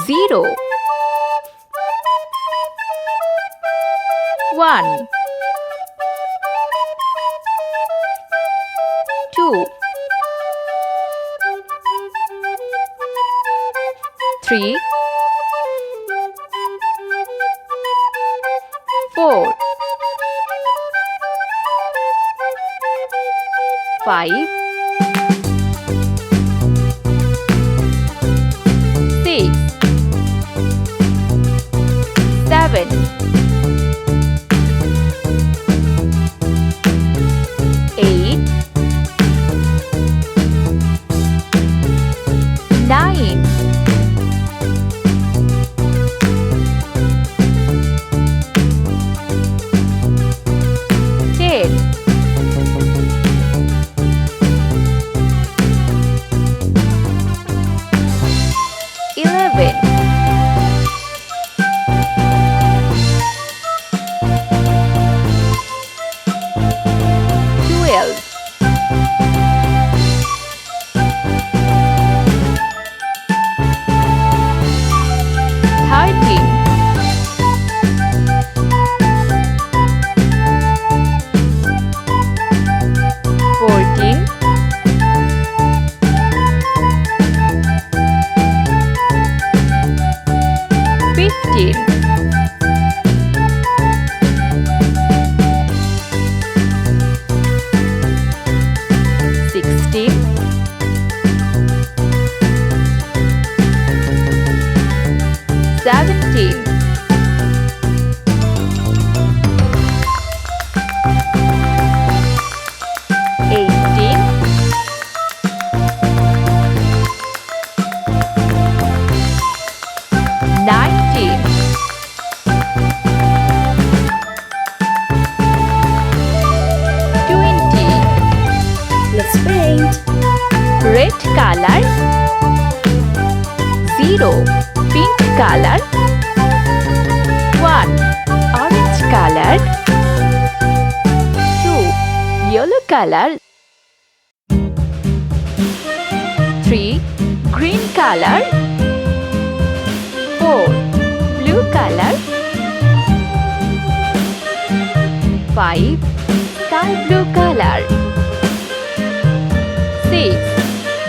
0 1 2 3 4 5 6 7 8 9 10 11 12 13 14 15 16 17 18 19 20 Let's paint. Red color 0 pink color 1 orange color 2 yellow color 3 green color 4 blue color 5 sky blue color 6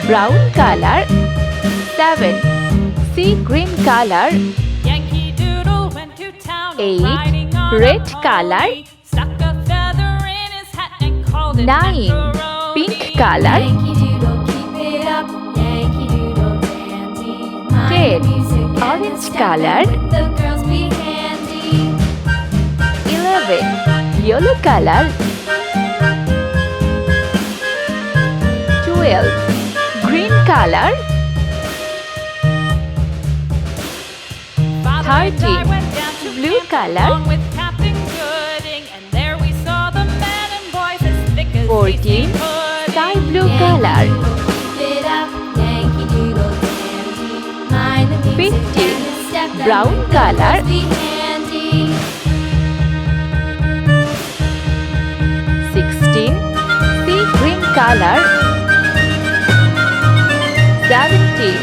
brown color 7 sea green color Yankee Doodle went to town 8 riding on red a color pony. Stuck a feather in his hat and called it 9 macaroni. pink color Yankee Doodle, keep it up. Yankee Doodle dandy. Mind 10 the music and orange step color with the girls be handy. 11 yellow color 12 green color Father and I 13 went down to blue camp color along with Captain Gooding, and there we saw the men and boys as thick as 14 Casey pudding. sky blue color Keep it up. Yankee Doodle dandy. Mind the music 15 and step brown with the color girls be handy. 16 sea green color 17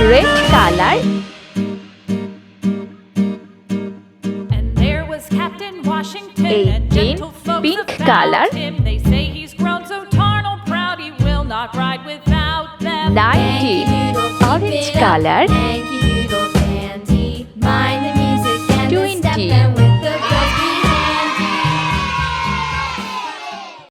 red color And there was Captain Washington 18 and gentle folks pink about color him. They say he's grown so tarnal proud he will not ride without them. 19 orange color Yankee Doodle dandy. Mind the music and the step 20 and